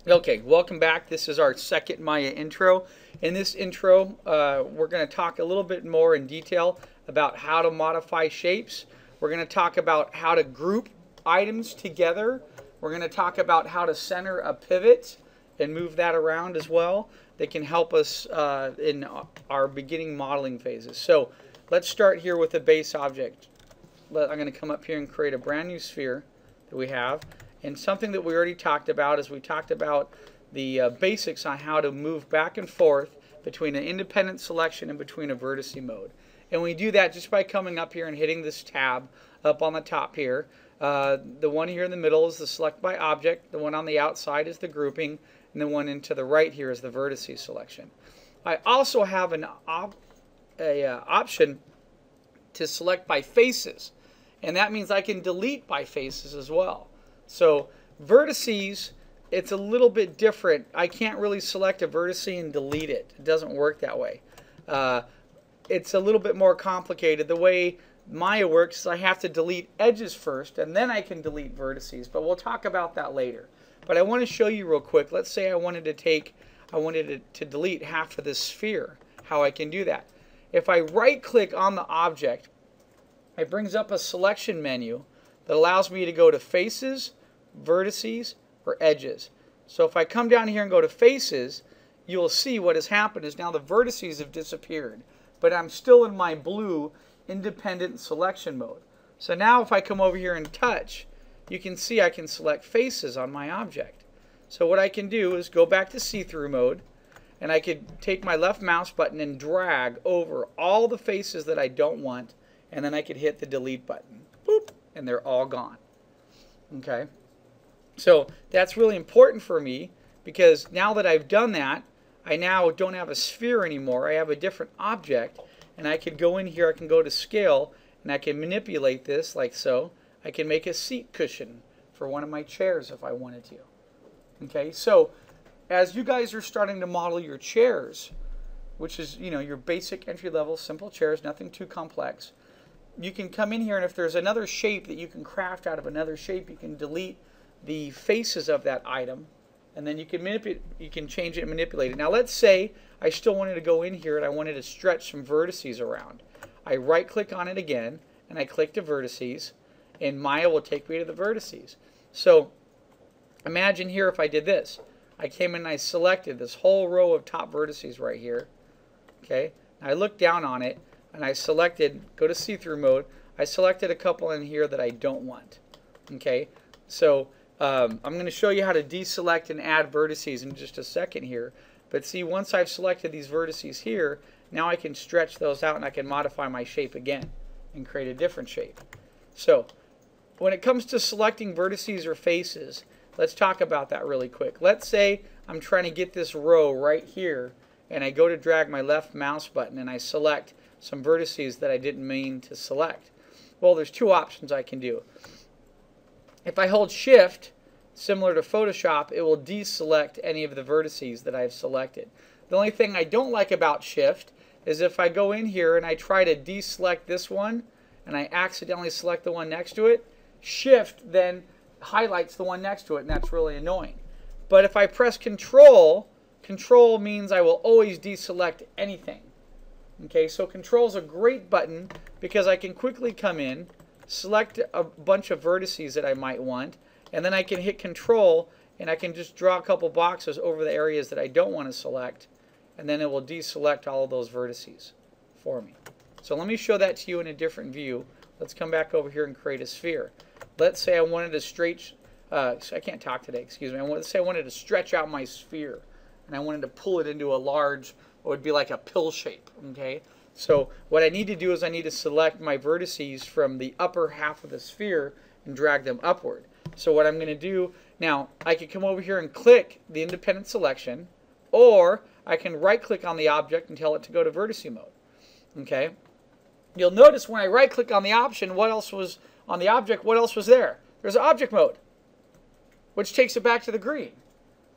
Okay, welcome back. This is our second Maya intro. In this intro, we're going to talk a little bit more in detail about how to modify shapes. We're going to talk about how to group items together. We're going to talk about how to center a pivot and move that around as well. That can help us in our beginning modeling phases. So let's start here with a base object. I'm going to come up here and create a brand new sphere that we have. And something that we already talked about is we talked about the basics on how to move back and forth between an independent selection and between a vertice mode. And we do that just by coming up here and hitting this tab up on the top here. The one here in the middle is the select by object. The one on the outside is the grouping. And the one into the right here is the vertice selection. I also have an option to select by faces. And that means I can delete by faces as well. So vertices, it's a little bit different. I can't really select a vertice and delete it. It doesn't work that way. It's a little bit more complicated. The way Maya works is I have to delete edges first, and then I can delete vertices. But we'll talk about that later. But I want to show you real quick. Let's say I wanted to delete half of this sphere. How I can do that. If I right-click on the object, it brings up a selection menu that allows me to go to faces, vertices, or edges. So if I come down here and go to faces, you will see what has happened is now the vertices have disappeared, but I'm still in my blue independent selection mode. So now if I come over here and touch, you can see I can select faces on my object. So what I can do is go back to see-through mode, and I could take my left mouse button and drag over all the faces that I don't want, and then I could hit the delete button. Boop. And they're all gone. Okay, so that's really important for me because now that I've done that, I now don't have a sphere anymore. I have a different object, and I could go in here, I can go to scale, and I can manipulate this like so. I can make a seat cushion for one of my chairs if I wanted to. Okay, so as you guys are starting to model your chairs, which is, you know, your basic entry-level simple chairs, nothing too complex, you can come in here, and if there's another shape that you can craft out of another shape, you can delete the faces of that item, and then you can change it and manipulate it. Now let's say I still wanted to go in here and I wanted to stretch some vertices around. I right click on it again and I click to vertices, and Maya will take me to the vertices. So imagine here if I did this. I came in and I selected this whole row of top vertices right here. Okay, now I look down on it and I selected, go to see-through mode, I selected a couple in here that I don't want. Okay, so I'm going to show you how to deselect and add vertices in just a second here. But see, once I've selected these vertices here, now I can stretch those out and I can modify my shape again and create a different shape. So when it comes to selecting vertices or faces, let's talk about that really quick. Let's say I'm trying to get this row right here, and I go to drag my left mouse button and I select some vertices that I didn't mean to select. Well, there's two options I can do. If I hold Shift, similar to Photoshop, it will deselect any of the vertices that I've selected. The only thing I don't like about Shift is if I go in here and I try to deselect this one and I accidentally select the one next to it, Shift then highlights the one next to it, and that's really annoying. But if I press Control, Control means I will always deselect anything. Okay, so Control is a great button because I can quickly come in, select a bunch of vertices that I might want, and then I can hit Control and I can just draw a couple boxes over the areas that I don't want to select, and then it will deselect all of those vertices for me. So let me show that to you in a different view. Let's come back over here and create a sphere. Let's say I wanted to stretch, I can't talk today, excuse me. Let's say I wanted to stretch out my sphere and I wanted to pull it into a large, what would be like a pill shape. Okay, so what I need to do is I need to select my vertices from the upper half of the sphere and drag them upward. So what I'm going to do now, I can come over here and click the independent selection, or I can right click on the object and tell it to go to vertice mode. Okay, you'll notice when I right click on the option, what else was on the object, what else was there? There's object mode, which takes it back to the green.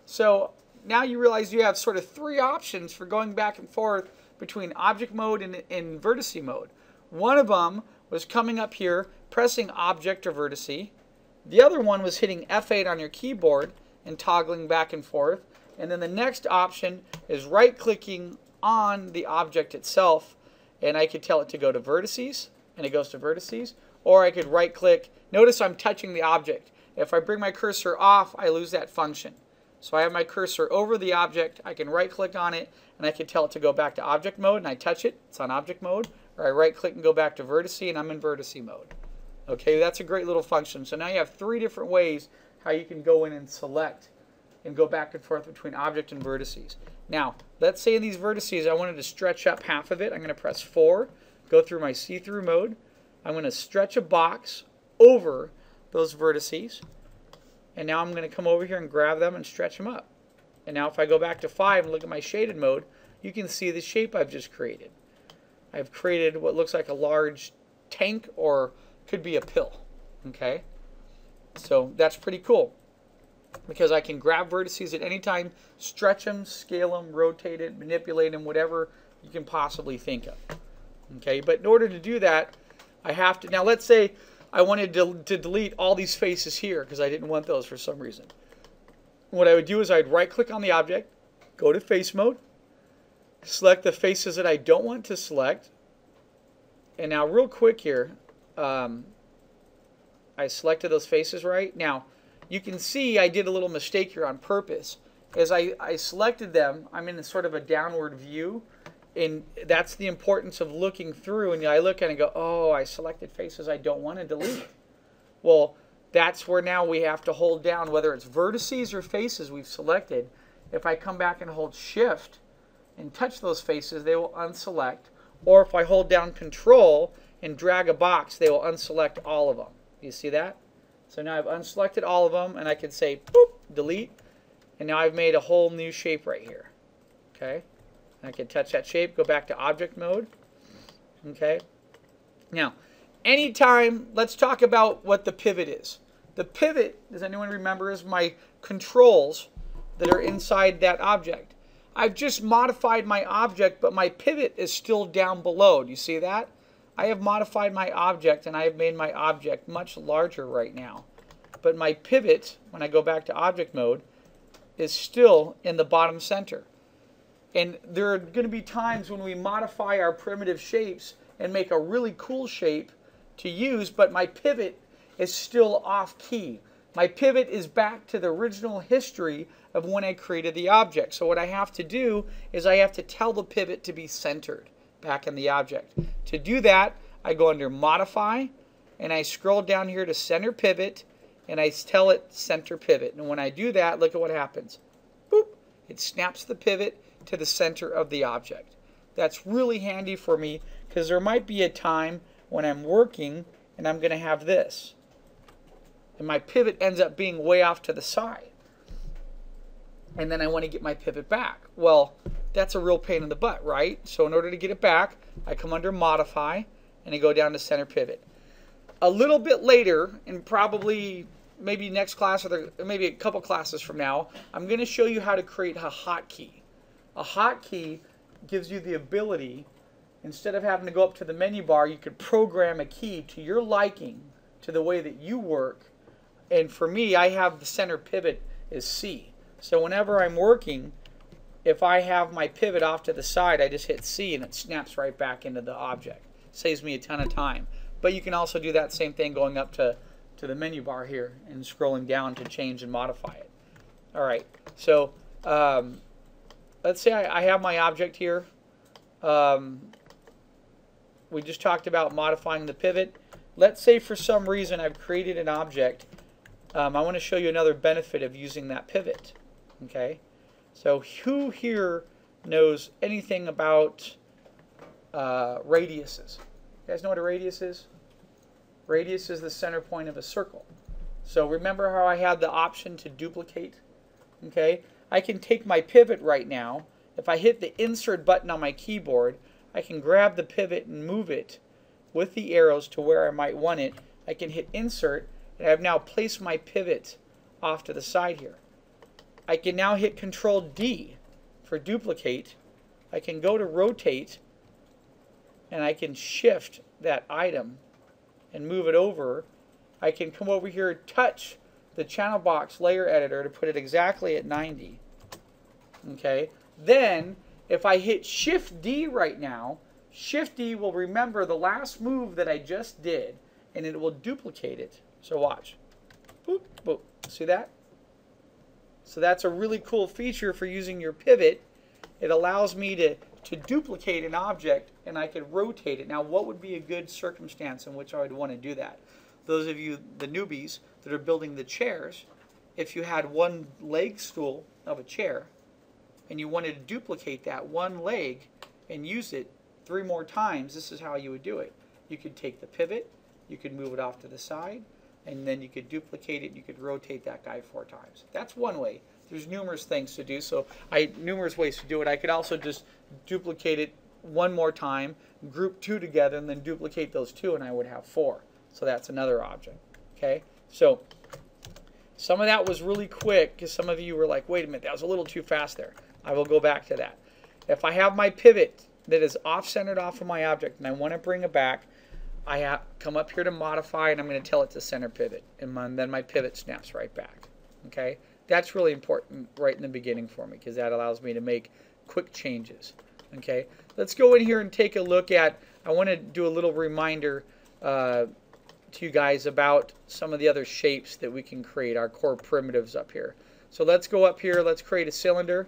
So now you realize you have sort of three options for going back and forth between object mode and vertice mode. One of them was coming up here, pressing object or vertice. The other one was hitting F8 on your keyboard and toggling back and forth. And then the next option is right-clicking on the object itself, and I could tell it to go to vertices, and it goes to vertices. Or I could right-click. Notice I'm touching the object. If I bring my cursor off, I lose that function. So I have my cursor over the object. I can right-click on it, and I can tell it to go back to object mode, and I touch it. It's on object mode. Or I right-click and go back to vertice, and I'm in vertice mode. Okay, that's a great little function. So now you have 3 different ways how you can go in and select and go back and forth between object and vertices. Now, let's say in these vertices I wanted to stretch up half of it. I'm going to press 4, go through my see-through mode. I'm going to stretch a box over those vertices. And now I'm going to come over here and grab them and stretch them up. And now if I go back to 5 and look at my shaded mode, you can see the shape I've just created. I've created what looks like a large tank, or could be a pill. Okay? So that's pretty cool, because I can grab vertices at any time, stretch them, scale them, rotate it, manipulate them, whatever you can possibly think of. Okay, but in order to do that, I have to, now let's say I wanted to delete all these faces here because I didn't want those for some reason. What I would do is I'd right-click on the object, go to face mode, select the faces that I don't want to select, and now real quick here, I selected those faces right. Now, you can see I did a little mistake here on purpose. As I selected them, I'm in sort of a downward view, and that's the importance of looking through, and I look at it and go, oh, I selected faces I don't want to delete. Well, that's where now we have to hold down, whether it's vertices or faces we've selected. If I come back and hold Shift and touch those faces, they will unselect. Or if I hold down Control and drag a box, they will unselect all of them. You see that? So now I've unselected all of them, and I can say, boop, delete, and now I've made a whole new shape right here. Okay? I can touch that shape, go back to object mode. Okay? Now, anytime, let's talk about what the pivot is. The pivot, does anyone remember, is my controls that are inside that object. I've just modified my object, but my pivot is still down below. Do you see that? I have modified my object, and I have made my object much larger right now. But my pivot, when I go back to object mode, is still in the bottom center. And there are going to be times when we modify our primitive shapes and make a really cool shape to use, but my pivot is still off key. My pivot is back to the original history of when I created the object. So what I have to do is I have to tell the pivot to be centered back in the object. To do that, I go under Modify, and I scroll down here to Center Pivot, and I tell it Center Pivot. And when I do that, look at what happens. Boop! It snaps the pivot to the center of the object. That's really handy for me, because there might be a time when I'm working and I'm going to have this. And my pivot ends up being way off to the side. And then I want to get my pivot back. Well, that's a real pain in the butt, right? So in order to get it back, I come under Modify, and I go down to Center Pivot. A little bit later, and probably maybe next class, or maybe a couple classes from now, I'm going to show you how to create a hotkey. A hotkey gives you the ability, instead of having to go up to the menu bar, you could program a key to your liking, to the way that you work. And for me, I have the center pivot is C. So whenever I'm working, if I have my pivot off to the side, I just hit C and it snaps right back into the object. Saves me a ton of time. But you can also do that same thing going up to the menu bar here and scrolling down to change and modify it. All right, so let's say I have my object here. We just talked about modifying the pivot. Let's say for some reason I've created an object. I want to show you another benefit of using that pivot. Okay, so who here knows anything about radiuses? You guys know what a radius is? Radius is the center point of a circle. So remember how I had the option to duplicate? Okay, I can take my pivot right now. If I hit the insert button on my keyboard, I can grab the pivot and move it with the arrows to where I might want it. I can hit insert, and I've now placed my pivot off to the side here. I can now hit Control D for duplicate. I can go to rotate, and I can shift that item and move it over. I can come over here, touch the channel box layer editor to put it exactly at 90. Okay, then if I hit Shift D right now, Shift D will remember the last move that I just did, and it will duplicate it. So watch. Boop, boop. See that? So that's a really cool feature for using your pivot. It allows me to duplicate an object, and I could rotate it. Now, what would be a good circumstance in which I would want to do that? Those of you, the newbies, that are building the chairs, if you had one leg stool of a chair, and you wanted to duplicate that one leg and use it 3 more times, this is how you would do it. You could take the pivot, you could move it off to the side, and then you could duplicate it, you could rotate that guy 4 times. That's one way. There's numerous things to do, so numerous ways to do it. I could also just duplicate it 1 more time, group 2 together, and then duplicate those 2, and I would have 4. So that's another object. Okay, so some of that was really quick because some of you were like, wait a minute, that was a little too fast there. I will go back to that. If I have my pivot that is off-centered off of my object and I want to bring it back, I come up here to modify, and I'm going to tell it to center pivot, and then my pivot snaps right back. Okay, that's really important right in the beginning for me because that allows me to make quick changes. Okay, let's go in here and take a look at, I want to do a little reminder to you guys about some of the other shapes that we can create, our core primitives up here. So let's go up here, let's create a cylinder.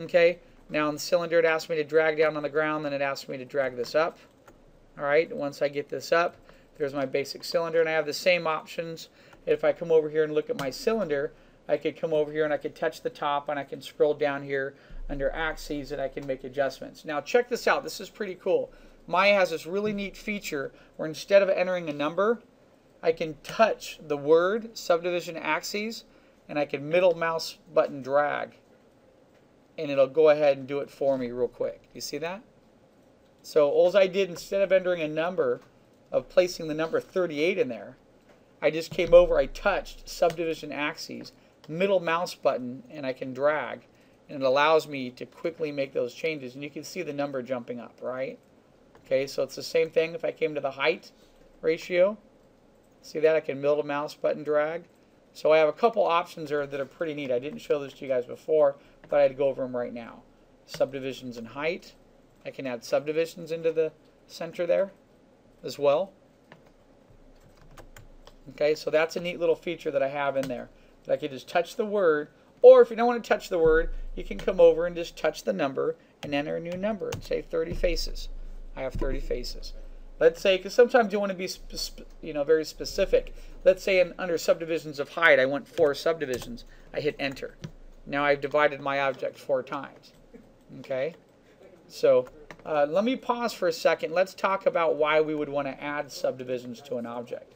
Okay, now in the cylinder it asks me to drag down on the ground, then it asks me to drag this up. Alright, once I get this up, there's my basic cylinder, and I have the same options. If I come over here and look at my cylinder, I could come over here and I could touch the top, and I can scroll down here under axes and I can make adjustments. Now check this out, this is pretty cool. Maya has this really neat feature where instead of entering a number, I can touch the word subdivision axes, and I can middle mouse button drag, and it'll go ahead and do it for me real quick. You see that? So all I did, instead of entering a number, of placing the number 38 in there, I just came over, I touched subdivision axes, middle mouse button, and I can drag, and it allows me to quickly make those changes, and you can see the number jumping up, right? Okay, so it's the same thing if I came to the height ratio. See that? I can middle mouse button drag. So I have a couple options there that are pretty neat. I didn't show this to you guys before, but I'd go over them right now. Subdivisions and height. I can add subdivisions into the center there as well. Okay, so that's a neat little feature that I have in there. That I can just touch the word, or if you don't want to touch the word, you can come over and just touch the number and enter a new number and say 30 faces. I have 30 faces. Let's say, because sometimes you want to be very specific. Let's say under subdivisions of height, I want 4 subdivisions. I hit enter. Now I've divided my object 4 times. Okay, so let me pause for a second. Let's talk about why we would want to add subdivisions to an object.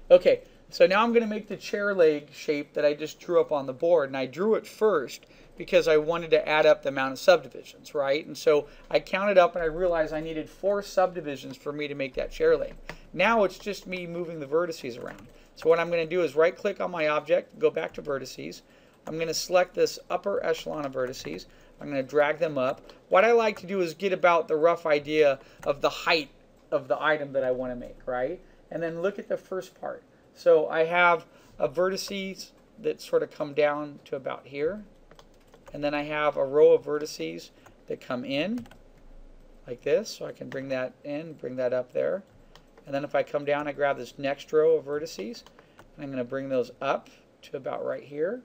Okay, so now I'm going to make the chair leg shape that I just drew up on the board, and I drew it first because I wanted to add up the amount of subdivisions, right? And so I counted up and I realized I needed 4 subdivisions for me to make that chair leg. Now it's just me moving the vertices around. So what I'm going to do is right click on my object, go back to vertices. I'm going to select this upper echelon of vertices. I'm going to drag them up. What I like to do is get about the rough idea of the height of the item that I want to make, right? And then look at the first part. So I have a vertices that sort of come down to about here. And then I have a row of vertices that come in like this. So I can bring that in, bring that up there. And then if I come down, I grab this next row of vertices. And I'm going to bring those up to about right here.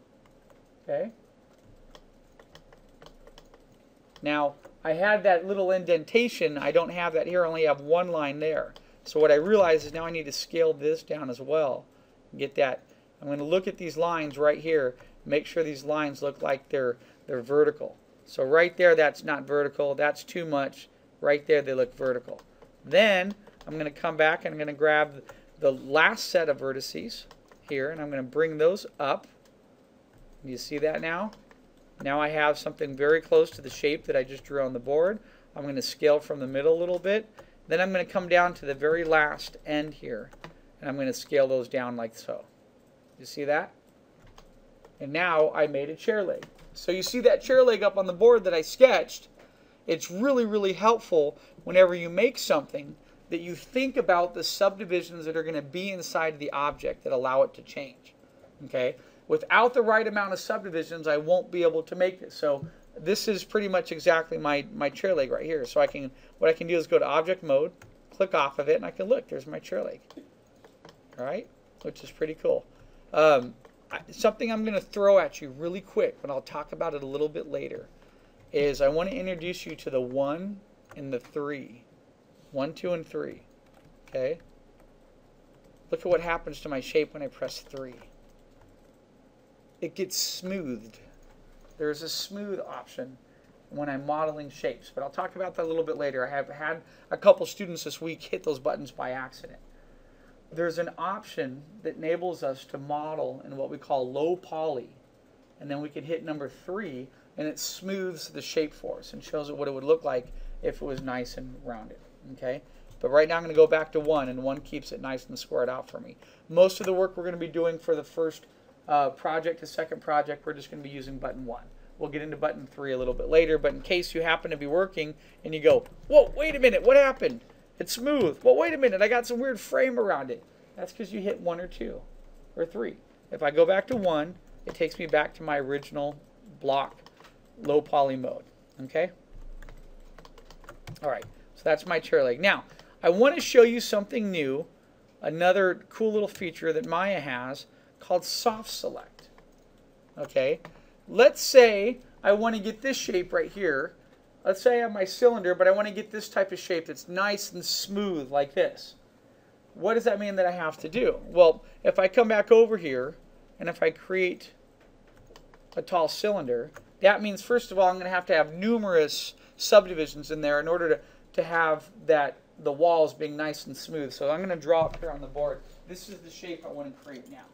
Okay. Now, I had that little indentation. I don't have that here. I only have one line there. So what I realize is now I need to scale this down as well. Get that. I'm going to look at these lines right here. Make sure these lines look like they're vertical. So right there, that's not vertical. That's too much. Right there, they look vertical. Then I'm going to come back and I'm going to grab the last set of vertices here, and I'm going to bring those up. You see that now? Now I have something very close to the shape that I just drew on the board. I'm going to scale from the middle a little bit. Then I'm going to come down to the very last end here, and I'm going to scale those down like so. You see that? And now I made a chair leg. So you see that chair leg up on the board that I sketched. It's really, really helpful whenever you make something that you think about the subdivisions that are going to be inside the object that allow it to change. Okay? Without the right amount of subdivisions, I won't be able to make it. So this is pretty much exactly my chair leg right here. So what I can do is go to object mode, click off of it, and I can look. There's my chair leg. All right? Which is pretty cool. Something I'm going to throw at you really quick, but I'll talk about it a little bit later, is I want to introduce you to the 1 and the 3. 1, 2, and 3. Okay? Look at what happens to my shape when I press 3. It gets smoothed. There's a smooth option when I'm modeling shapes, but I'll talk about that a little bit later. I have had a couple students this week hit those buttons by accident. There's an option that enables us to model in what we call low poly, and then we can hit number 3, and it smooths the shape for us and shows it what it would look like if it was nice and rounded. Okay, but right now I'm going to go back to 1, and 1 keeps it nice and squared out for me. Most of the work we're going to be doing for the first project, the second project, we're just going to be using button 1. We'll get into button 3 a little bit later, but in case you happen to be working and you go, whoa, wait a minute, what happened? It's smooth. Well, wait a minute, I got some weird frame around it. That's because you hit 1 or 2 or 3. If I go back to 1, it takes me back to my original block low poly mode. Okay? All right, so that's my chair leg. Now, I want to show you something new, another cool little feature that Maya has called soft select. Okay? Let's say I want to get this shape right here. Let's say I have my cylinder, but I want to get this type of shape that's nice and smooth like this. What does that mean that I have to do? Well, if I come back over here and if I create a tall cylinder, that means first of all I'm going to have numerous subdivisions in there in order to have the walls being nice and smooth. So I'm going to draw up here on the board. This is the shape I want to create now.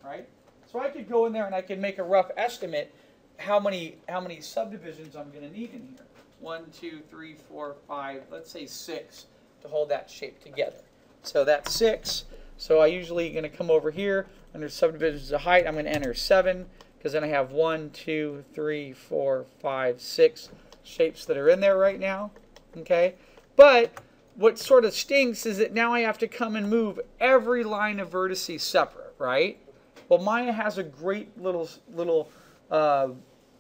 Right? So I could go in there and I can make a rough estimate how many subdivisions I'm going to need in here. 1, 2, 3, 4, 5, let's say 6 to hold that shape together. So that's 6. So I usually going to come over here under subdivisions of height. I'm going to enter 7 because then I have 1, 2, 3, 4, 5, 6 shapes that are in there right now. Okay, but what sort of stinks is that now I have to come and move every line of vertices separate, right? Well, Maya has a great little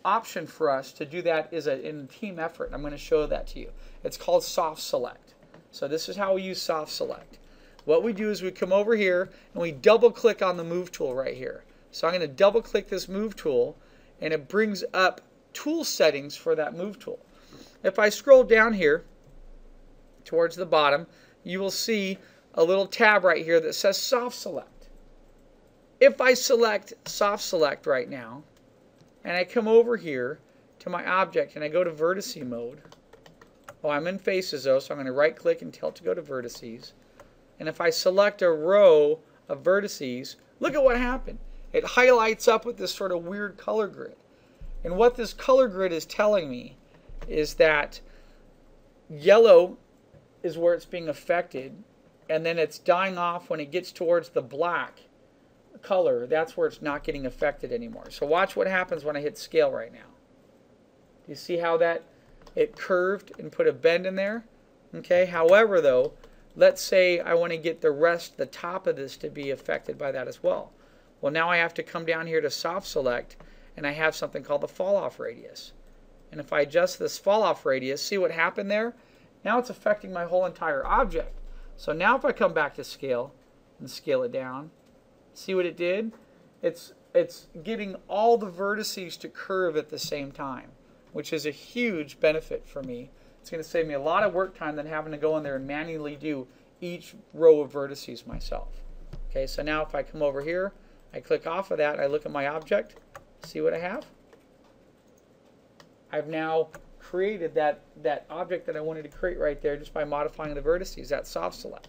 option for us to do that in a team effort. I'm going to show that to you. It's called soft select. So this is how we use soft select. What we do is we come over here and we double click on the move tool right here. So I'm going to double click this move tool and it brings up tool settings for that move tool. If I scroll down here towards the bottom, you will see a little tab right here that says soft select. If I select soft select right now, and I come over here to my object and I go to vertice mode, well, I'm in faces though, so I'm going to right click and tilt to go to vertices. And if I select a row of vertices, look at what happened. It highlights up with this sort of weird color grid. And what this color grid is telling me is that yellow is where it's being affected, and then it's dying off when it gets towards the black color. That's where it's not getting affected anymore. So watch what happens when I hit scale right now. Do you see how it curved and put a bend in there? Okay. However, though, let's say I want to get the top of this to be affected by that as well. Well, now I have to come down here to soft select, and I have something called the fall off radius. And if I adjust this fall off radius, see what happened there? Now it's affecting my whole entire object. So now if I come back to scale and scale it down, see what it did? It's getting all the vertices to curve at the same time, which is a huge benefit for me. It's going to save me a lot of work time than having to go in there and manually do each row of vertices myself. Okay, so now if I come over here, I click off of that, I look at my object, see what I have? I've now created that object that I wanted to create right there just by modifying the vertices, that soft select.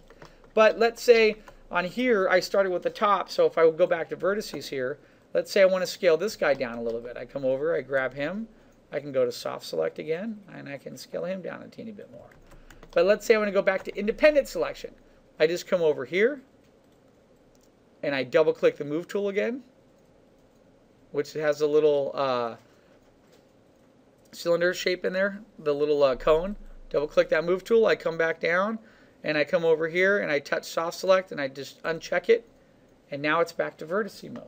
But let's say on here I started with the top, so if I would go back to vertices here, let's say I want to scale this guy down a little bit. I come over, I grab him, I can go to soft select again, and I can scale him down a teeny bit more. But let's say I want to go back to independent selection. I just come over here, and I double click the move tool again, which has a little cylinder shape in there, the little cone. double click that move tool, I come back down, and I come over here and I touch soft select and I just uncheck it, and now it's back to vertice mode.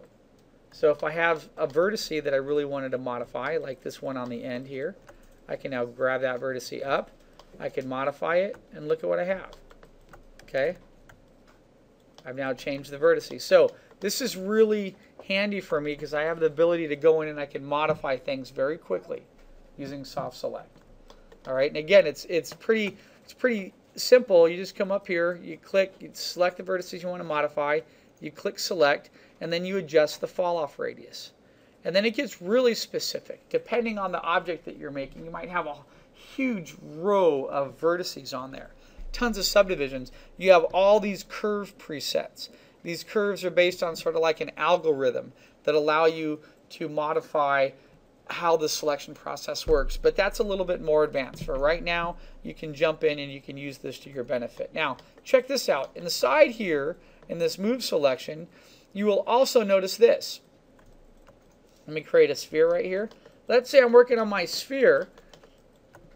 So if I have a vertice that I really wanted to modify, like this one on the end here, I can now grab that vertice up, I can modify it, and look at what I have. Okay? I've now changed the vertice. So this is really handy for me because I have the ability to go in and I can modify things very quickly using soft select. All right, and again, it's pretty simple. You just come up here, you click, you select the vertices you want to modify, you click select, and then you adjust the fall off radius. And then it gets really specific. Depending on the object that you're making, you might have a huge row of vertices on there. Tons of subdivisions. You have all these curve presets. These curves are based on sort of like an algorithm that allow you to modify how the selection process works. But that's a little bit more advanced. For right now, you can jump in and you can use this to your benefit. Now, check this out. In the side here, in this move selection, you will also notice this. Let me create a sphere right here. Let's say I'm working on my sphere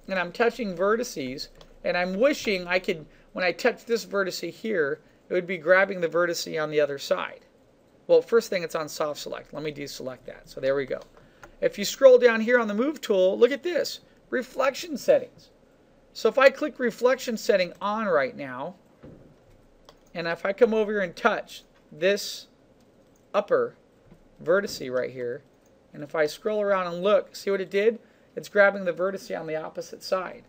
and I'm touching vertices, and I'm wishing I could, when I touch this vertice here, it would be grabbing the vertice on the other side. Well, first thing, it's on soft select. Let me deselect that. So there we go. If you scroll down here on the move tool, look at this, reflection settings. So if I click reflection setting on right now, and if I come over here and touch this upper vertice right here, and if I scroll around and look, see what it did? It's grabbing the vertice on the opposite side.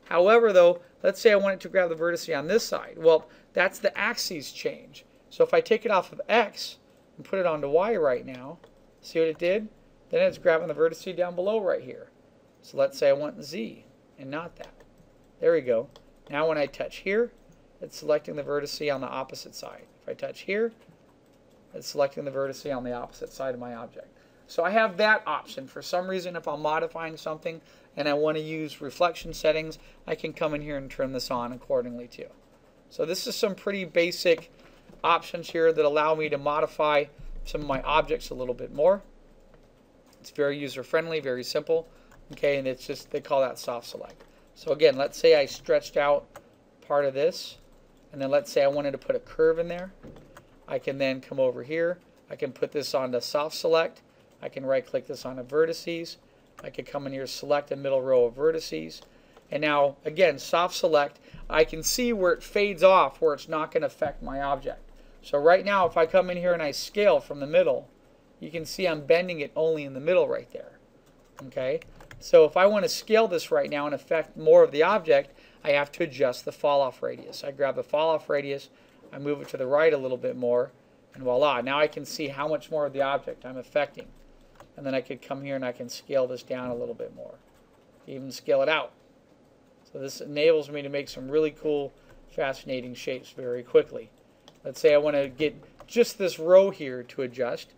However, though, let's say I wanted to grab the vertice on this side. Well, that's the axes change. So if I take it off of X and put it onto Y right now, see what it did? Then it's grabbing the vertice down below right here. So let's say I want Z and not that. There we go. Now when I touch here, it's selecting the vertice on the opposite side. If I touch here, it's selecting the vertice on the opposite side of my object. So I have that option. For some reason, if I'm modifying something and I want to use reflection settings, I can come in here and turn this on accordingly too. So this is some pretty basic options here that allow me to modify some of my objects a little bit more. It's very user-friendly, very simple. Okay, and it's just, they call that soft select. So again, let's say I stretched out part of this, and then let's say I wanted to put a curve in there. I can then come over here. I can put this on the soft select. I can right-click this on the vertices. I could come in here, select a middle row of vertices. And now, again, soft select, I can see where it fades off, where it's not going to affect my object. So right now, if I come in here and I scale from the middle, you can see I'm bending it only in the middle right there. Okay? So if I want to scale this right now and affect more of the object, I have to adjust the fall-off radius. I grab the fall-off radius, I move it to the right a little bit more, and voila, now I can see how much more of the object I'm affecting. And then I could come here and I can scale this down a little bit more. Even scale it out. So this enables me to make some really cool, fascinating shapes very quickly. Let's say I want to get just this row here to adjust.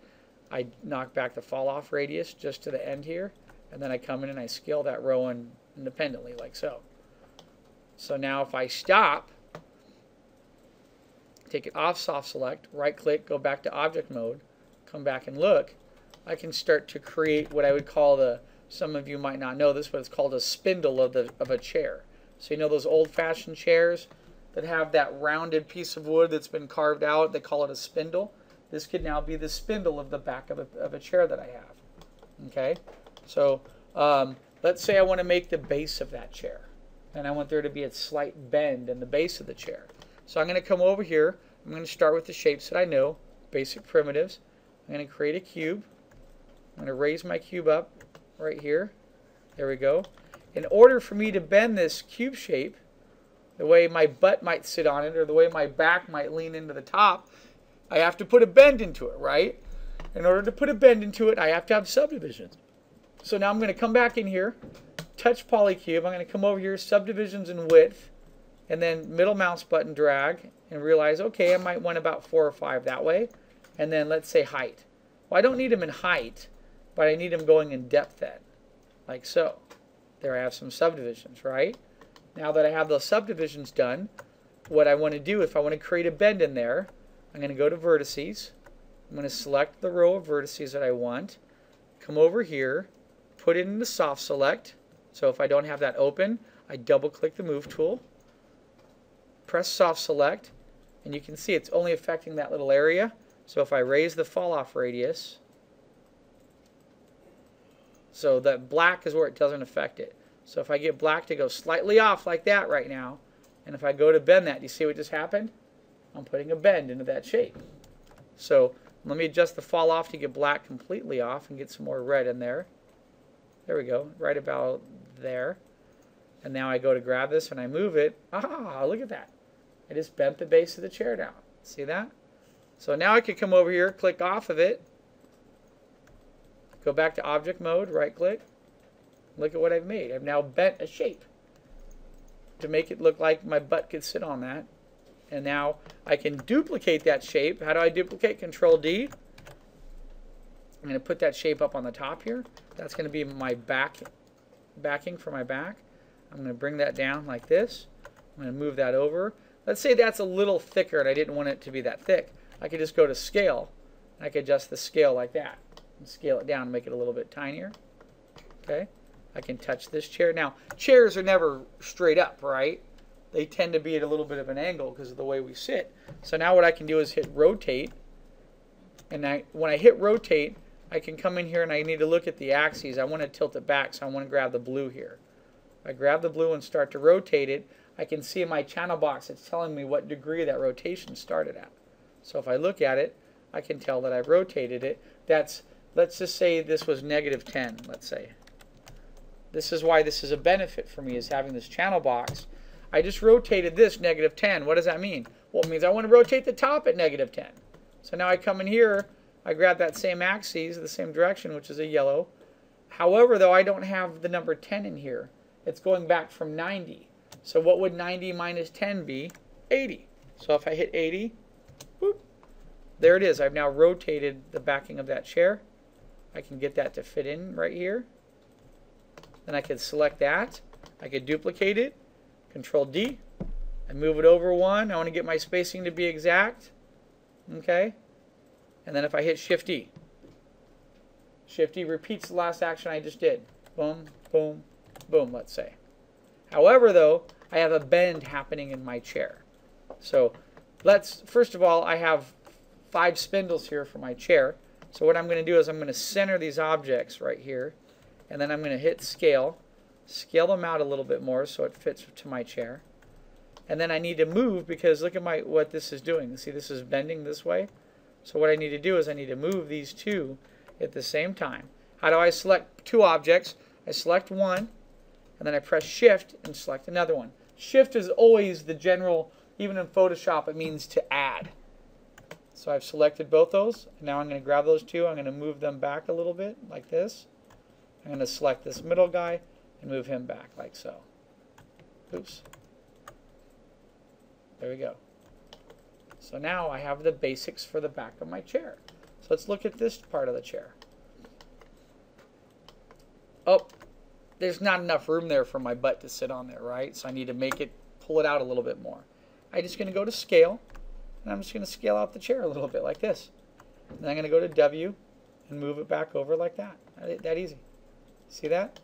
I knock back the fall off radius just to the end here, and then I come in and I scale that row independently like so. So now if I stop, take it off soft select, right click, go back to object mode, come back and look, I can start to create what I would call some of you might not know this, but it's called a spindle of a chair. So you know those old-fashioned chairs that have that rounded piece of wood that's been carved out, they call it a spindle. This could now be the spindle of the back of a chair that I have. Okay, so let's say I want to make the base of that chair, and I want there to be a slight bend in the base of the chair. So I'm going to come over here, I'm going to start with the shapes that I know, basic primitives. I'm going to create a cube. I'm going to raise my cube up right here. There we go. In order for me to bend this cube shape, the way my butt might sit on it or the way my back might lean into the top, I have to put a bend into it, right? In order to put a bend into it, I have to have subdivisions. So now I'm going to come back in here, touch Polycube. I'm going to come over here, subdivisions and width, and then middle mouse button drag, and realize, okay, I might want about 4 or 5 that way. And then let's say height. Well, I don't need them in height, but I need them going in depth then, like so. There I have some subdivisions, right? Now that I have those subdivisions done, what I want to do, if I want to create a bend in there, I'm going to go to vertices. I'm going to select the row of vertices that I want, come over here, put it into soft select. So if I don't have that open, I double click the move tool, press soft select, and you can see it's only affecting that little area. So if I raise the fall off radius, so that black is where it doesn't affect it. So if I get black to go slightly off like that right now, and if I go to bend that, do you see what just happened? I'm putting a bend into that shape. So let me adjust the fall off to get black completely off and get some more red in there. There we go, right about there. And now I go to grab this and I move it. Ah, look at that. I just bent the base of the chair down. See that? So now I could come over here, click off of it, go back to object mode, right click. Look at what I've made. I've now bent a shape to make it look like my butt could sit on that. And now I can duplicate that shape. How do I duplicate? Control D. I'm going to put that shape up on the top here. That's going to be my backing for my back. I'm going to bring that down like this. I'm going to move that over. Let's say that's a little thicker and I didn't want it to be that thick. I could just go to scale. I could adjust the scale like that and scale it down and make it a little bit tinier. Okay. I can touch this chair. Now, chairs are never straight up, right? They tend to be at a little bit of an angle because of the way we sit. So now what I can do is hit rotate. And when I hit rotate, I can come in here and I need to look at the axes. I want to tilt it back, so I want to grab the blue here. If I grab the blue and start to rotate it, I can see in my channel box it's telling me what degree that rotation started at. So if I look at it, I can tell that I've rotated it. That's, let's just say this was -10, let's say. This is why this is a benefit for me, is having this channel box. I just rotated this -10. What does that mean? Well, it means I want to rotate the top at -10. So now I come in here, I grab that same axis, the same direction, which is a yellow. However, though, I don't have the number 10 in here. It's going back from 90. So what would 90 minus 10 be? 80. So if I hit 80, whoop, there it is. I've now rotated the backing of that chair. I can get that to fit in right here. Then I could select that. I could duplicate it. Control D. I move it over one. I want to get my spacing to be exact. Okay. And then if I hit Shift E. Shift E repeats the last action I just did. Boom, boom, boom, let's say. However, though, I have a bend happening in my chair. So first of all, I have 5 spindles here for my chair. So what I'm going to do is I'm going to center these objects right here. And then I'm going to hit scale. Scale them out a little bit more so it fits to my chair. And then I need to move because look at what this is doing. See, this is bending this way. So what I need to do is I need to move these two at the same time. How do I select 2 objects? I select one, and then I press Shift and select another one. Shift is always the general, even in Photoshop, it means to add. So I've selected both those. Now I'm going to grab those 2. I'm going to move them back a little bit, like this. I'm going to select this middle guy and move him back, like so. Oops. There we go. So now I have the basics for the back of my chair. So let's look at this part of the chair. Oh, there's not enough room there for my butt to sit on there, right? So I need to pull it out a little bit more. I'm just going to go to scale, and I'm just going to scale out the chair a little bit like this. And then I'm going to go to W and move it back over like that. That easy. See that?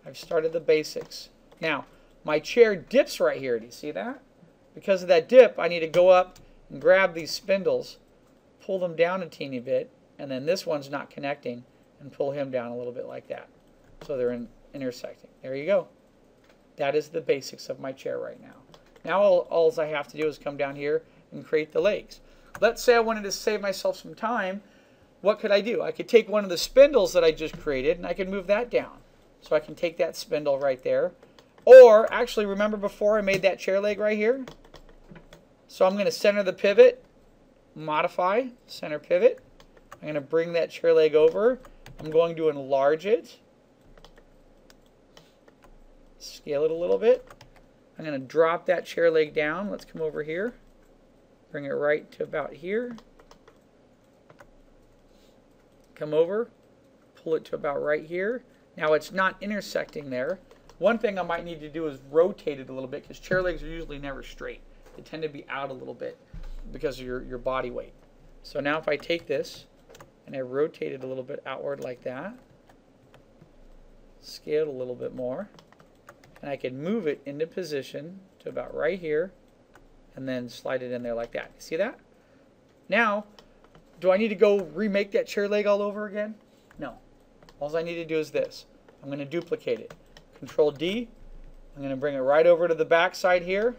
I've started the basics. Now, my chair dips right here. Do you see that? Because of that dip, I need to go up and grab these spindles, pull them down a teeny bit, and then this one's not connecting, and pull him down a little bit like that. So they're intersecting. There you go. That is the basics of my chair right now. Now all I have to do is come down here and create the legs. Let's say I wanted to save myself some time. What could I do? I could take one of the spindles that I just created and I could move that down. So I can take that spindle right there. Or, actually, remember before I made that chair leg right here? So I'm going to center the pivot, modify, center pivot. I'm going to bring that chair leg over. I'm going to enlarge it. Scale it a little bit. I'm going to drop that chair leg down. Let's come over here. Bring it right to about here. Come over. Pull it to about right here. Now it's not intersecting there. One thing I might need to do is rotate it a little bit because chair legs are usually never straight. They tend to be out a little bit because of your body weight. So now if I take this and I rotate it a little bit outward like that, scale it a little bit more, and I can move it into position to about right here and then slide it in there like that. See that? Now, do I need to go remake that chair leg all over again? No. All I need to do is this. I'm going to duplicate it. Control D. I'm going to bring it right over to the back side here.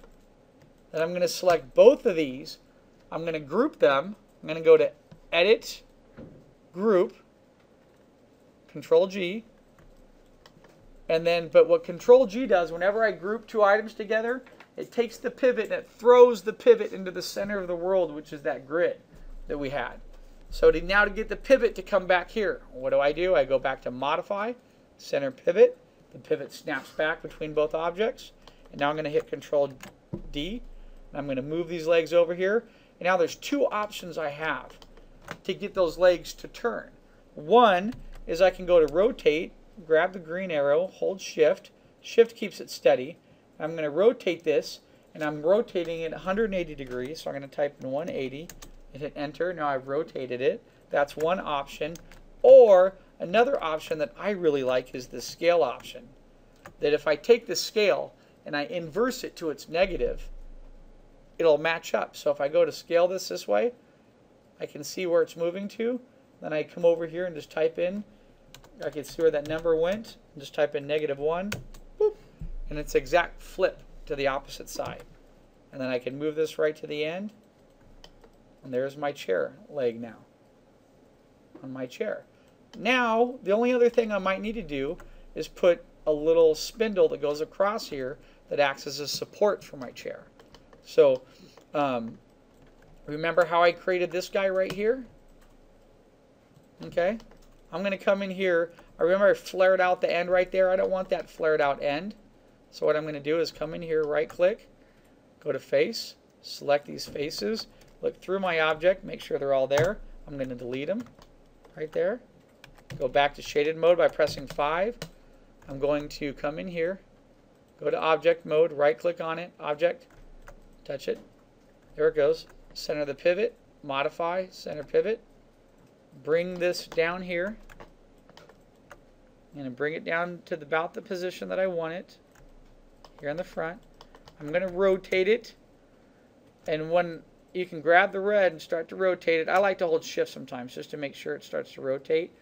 Then I'm going to select both of these. I'm going to group them. I'm going to go to Edit, Group, Control G. And then, but what Control G does, whenever I group two items together, it takes the pivot and it throws the pivot into the center of the world, which is that grid that we had. So now to get the pivot to come back here, what do? I go back to Modify, Center Pivot. The pivot snaps back between both objects. And now I'm going to hit Control D. And I'm going to move these legs over here. And now there's two options I have to get those legs to turn. One is I can go to Rotate, grab the green arrow, hold Shift. Shift keeps it steady. I'm going to rotate this, and I'm rotating it 180 degrees. So I'm going to type in 180 and hit Enter. Now I've rotated it. That's one option. Or another option that I really like is the scale option. That if I take the scale and I inverse it to its negative, it'll match up. So if I go to scale this way, I can see where it's moving to. Then I come over here and just type in, I can see where that number went, and just type in -1, boop, and it's exact flip to the opposite side. And then I can move this right to the end, and there's my chair leg now on my chair. Now, the only other thing I might need to do is put a little spindle that goes across here that acts as a support for my chair. So, remember how I created this guy right here? Okay. I'm going to come in here. I remember I flared out the end right there. I don't want that flared out end. So what I'm going to do is come in here, right click, go to face, select these faces, look through my object, make sure they're all there. I'm going to delete them right there. Go back to shaded mode by pressing 5. I'm going to come in here, go to object mode, right click on it, object, touch it. There it goes. Center the pivot, modify, center pivot. Bring this down here. I'm going to bring it down to about the position that I want it. Here in the front. I'm going to rotate it. And when you can grab the red and start to rotate it, I like to hold shift sometimes just to make sure it starts to rotate.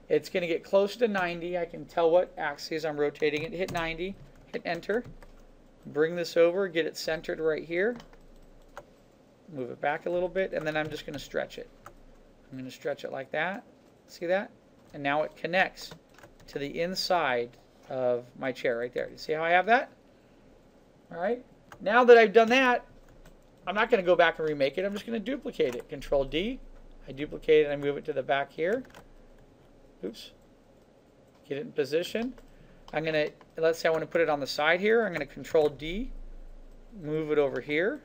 It's going to get close to 90. I can tell what axis I'm rotating it. Hit 90. Hit enter. Bring this over. Get it centered right here. Move it back a little bit. And then I'm just going to stretch it. I'm going to stretch it like that. See that? And now it connects to the inside of my chair right there. You see how I have that? All right. Now that I've done that, I'm not going to go back and remake it. I'm just going to duplicate it. Control D. I duplicate it and I move it to the back here. Oops. Get it in position. I'm going to, let's say I want to put it on the side here. I'm going to Control D. Move it over here.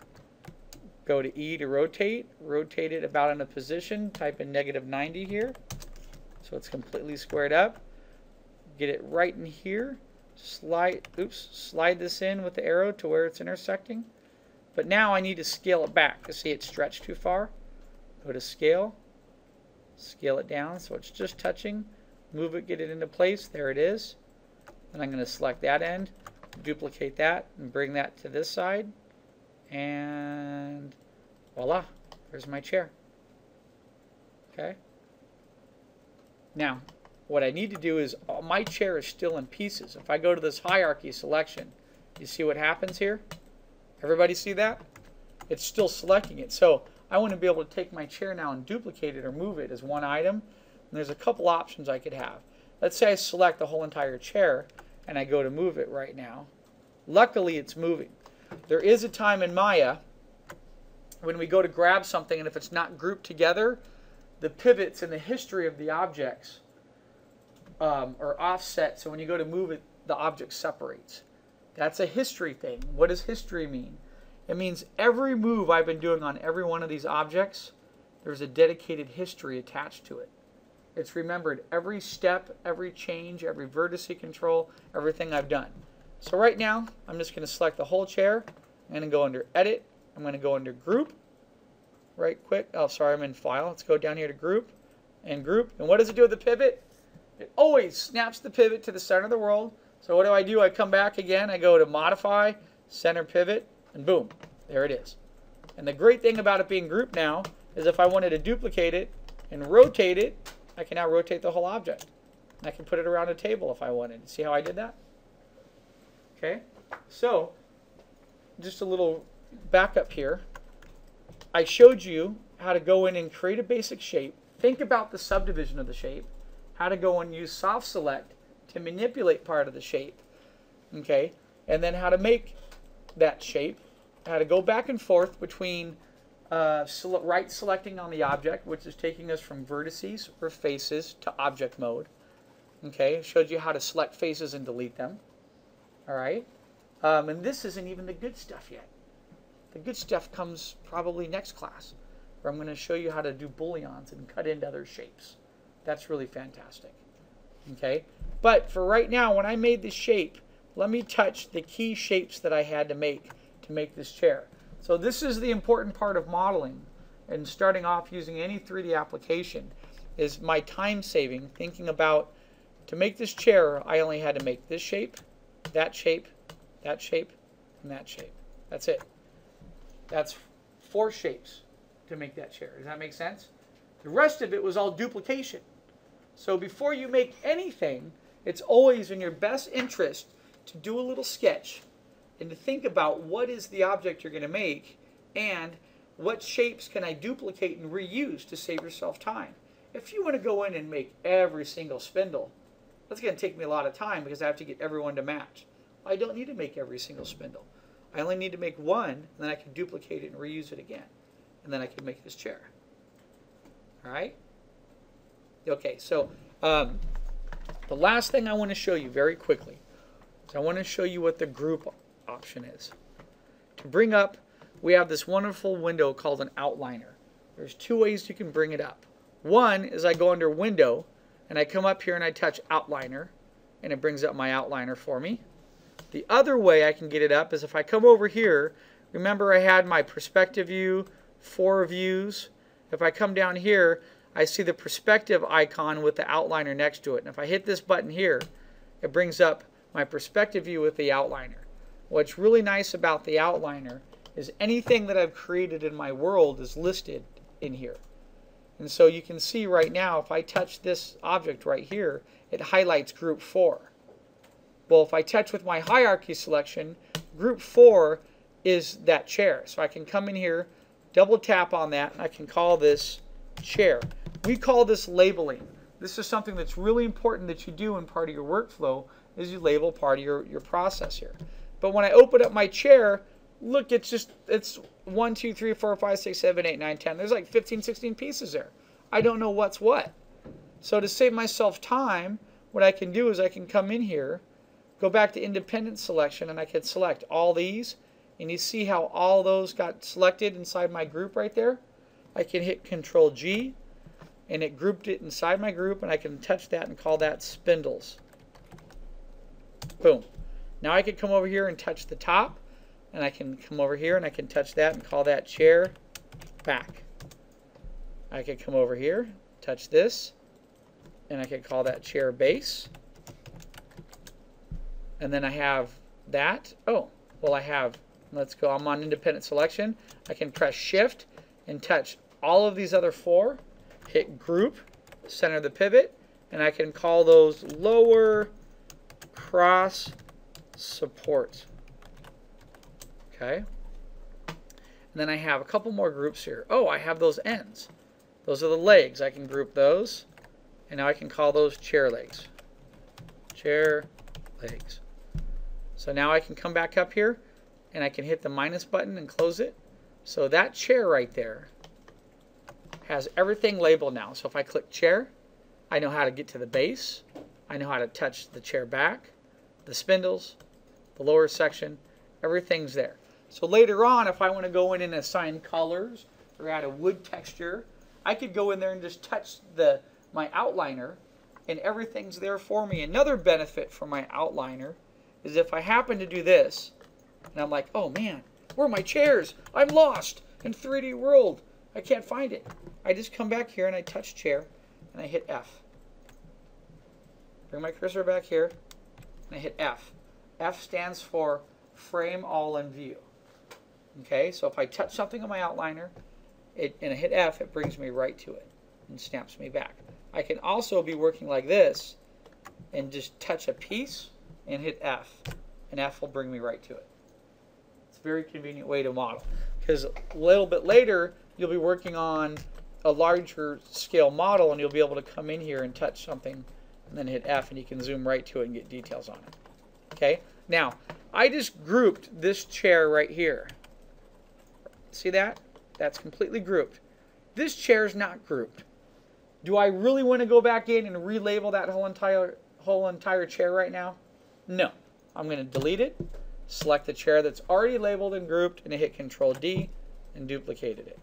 Go to E to rotate. Rotate it about in a position. Type in -90 here. So it's completely squared up. Get it right in here. Slide this in with the arrow to where it's intersecting. But now I need to scale it back. You see it's stretched too far. Go to scale. Scale it down so it's just touching. Move it, get it into place. There it is. Then I'm going to select that end, duplicate that, and bring that to this side. And voila, there's my chair. Okay. Now, what I need to do is, my chair is still in pieces. If I go to this hierarchy selection, you see what happens here? Everybody see that? It's still selecting it. So I want to be able to take my chair now and duplicate it or move it as one item. And there's a couple options I could have. Let's say I select the whole entire chair and I go to move it right now. Luckily, it's moving. There is a time in Maya when we go to grab something and if it's not grouped together, the pivots in the history of the objects are offset. So when you go to move it, the object separates. That's a history thing. What does history mean? It means every move I've been doing on every one of these objects, there's a dedicated history attached to it. It's remembered every step, every change, every vertex control, everything I've done. So right now, I'm just going to select the whole chair. I'm going to go under Edit. I'm going to go under Group. Right quick. Oh, sorry, I'm in File. Let's go down here to Group and Group. And what does it do with the pivot? It always snaps the pivot to the center of the world. So what do? I come back again, I go to Modify, Center Pivot, and boom, there it is. And the great thing about it being grouped now is if I wanted to duplicate it and rotate it, I can now rotate the whole object. And I can put it around a table if I wanted. See how I did that? Okay, so just a little backup here. I showed you how to go in and create a basic shape, think about the subdivision of the shape, how to go and use soft select to manipulate part of the shape, okay, and then how to make that shape, how to go back and forth between right selecting on the object, which is taking us from vertices or faces to object mode. Okay, showed you how to select faces and delete them. All right, and this isn't even the good stuff yet. The good stuff comes probably next class, where I'm going to show you how to do booleans and cut into other shapes. That's really fantastic. Okay, but for right now, when I made this shape, let me touch the key shapes that I had to make this chair. So this is the important part of modeling and starting off using any 3D application is my time saving, thinking about to make this chair, I only had to make this shape, that shape, that shape, and that shape. That's it. That's 4 shapes to make that chair. Does that make sense? The rest of it was all duplication. So before you make anything, it's always in your best interest to do a little sketch and to think about what is the object you're going to make and what shapes can I duplicate and reuse to save yourself time. If you want to go in and make every single spindle, that's going to take me a lot of time because I have to get everyone to match. I don't need to make every single spindle. I only need to make one, and then I can duplicate it and reuse it again. And then I can make this chair. All right? Okay, so the last thing I want to show you very quickly is I want to show you what the group option is. To bring up, we have this wonderful window called an outliner. There's 2 ways you can bring it up. One is I go under Window, and I come up here and I touch Outliner, and it brings up my outliner for me. The other way I can get it up is if I come over here, remember I had my perspective view, 4 views. If I come down here, I see the perspective icon with the outliner next to it. And if I hit this button here, it brings up my perspective view with the outliner. What's really nice about the outliner is anything that I've created in my world is listed in here. And so you can see right now, if I touch this object right here, it highlights group 4. Well, if I touch with my hierarchy selection, group 4 is that chair. So I can come in here, double tap on that, and I can call this chair. We call this labeling. This is something that's really important that you do in part of your workflow, is you label part of your process here. But when I open up my chair, look, it's 1, 2, 3, 4, 5, 6, 7, 8, 9, 10. There's like 15, 16 pieces there. I don't know what's what. So to save myself time, what I can do is I can come in here, go back to independent selection, and I can select all these. And you see how all those got selected inside my group right there? I can hit Control G, and it grouped it inside my group, and I can touch that and call that spindles. Boom. Now I can come over here and touch the top, and I can come over here and I can touch that and call that chair back. I can come over here, touch this, and I can call that chair base. And then I have that. Oh, well I have, let's go, I'm on independent selection. I can press Shift and touch all of these other 4, hit Group, center the pivot, and I can call those lower cross support. Okay. And then I have a couple more groups here. Oh, I have those ends. Those are the legs. I can group those. And now I can call those chair legs. Chair legs. So now I can come back up here and I can hit the minus button and close it. So that chair right there has everything labeled now. So if I click chair, I know how to get to the base. I know how to touch the chair back, the spindles, the lower section, everything's there. So later on, if I want to go in and assign colors or add a wood texture, I could go in there and just touch my outliner and everything's there for me. Another benefit for my outliner is if I happen to do this and I'm like, oh man, where are my chairs? I'm lost in 3D world. I can't find it. I just come back here and I touch chair and I hit F. Bring my cursor back here and I hit F. F stands for frame all in view. Okay, so if I touch something on my outliner and I hit F, it brings me right to it and snaps me back. I can also be working like this and just touch a piece and hit F, and F will bring me right to it. It's a very convenient way to model, because a little bit later you'll be working on a larger scale model and you'll be able to come in here and touch something and then hit F, and you can zoom right to it and get details on it. Okay, now I just grouped this chair right here. See that? That's completely grouped. This chair is not grouped. Do I really want to go back in and relabel that whole entire chair right now? No. I'm going to delete it, select the chair that's already labeled and grouped, and hit Control D and duplicated it.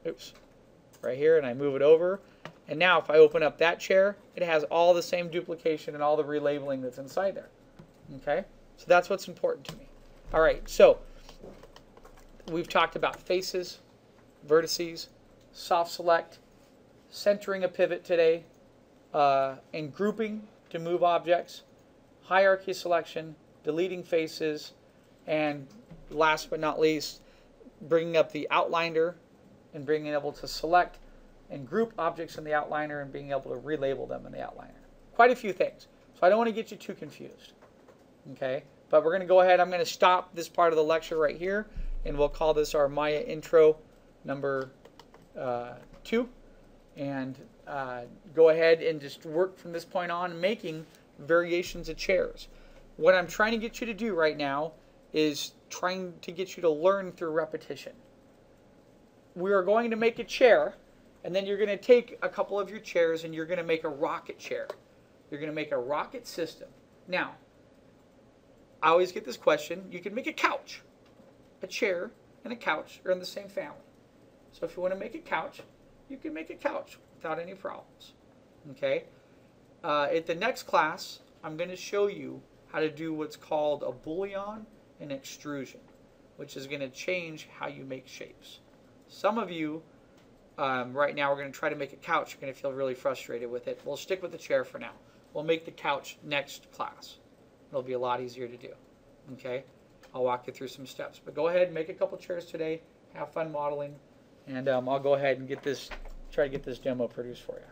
Oops. Right here, and I move it over. And now if I open up that chair, it has all the same duplication and all the relabeling that's inside there. Okay? So that's what's important to me. All right, so we've talked about faces, vertices, soft select, centering a pivot today, and grouping to move objects, hierarchy selection, deleting faces, and last but not least, bringing up the outliner and being able to select and group objects in the outliner and being able to relabel them in the outliner. Quite a few things. So I don't want to get you too confused. Okay? But we're going to go ahead. I'm going to stop this part of the lecture right here, and we'll call this our Maya intro number 2. And go ahead and just work from this point on making variations of chairs. What I'm trying to get you to do right now is trying to get you to learn through repetition. We are going to make a chair, and then you're going to take a couple of your chairs and you're going to make a rocket chair. You're going to make a rocket system. Now, I always get this question. You can make a couch. A chair and a couch are in the same family. So if you want to make a couch, you can make a couch without any problems. Okay? At the next class, I'm going to show you how to do what's called a bullion and extrusion, which is going to change how you make shapes. Some of you, right now, we're going to try to make a couch. You're going to feel really frustrated with it. We'll stick with the chair for now. We'll make the couch next class. It'll be a lot easier to do. Okay? I'll walk you through some steps. But go ahead and make a couple chairs today. Have fun modeling. And I'll go ahead and try to get this demo produced for you.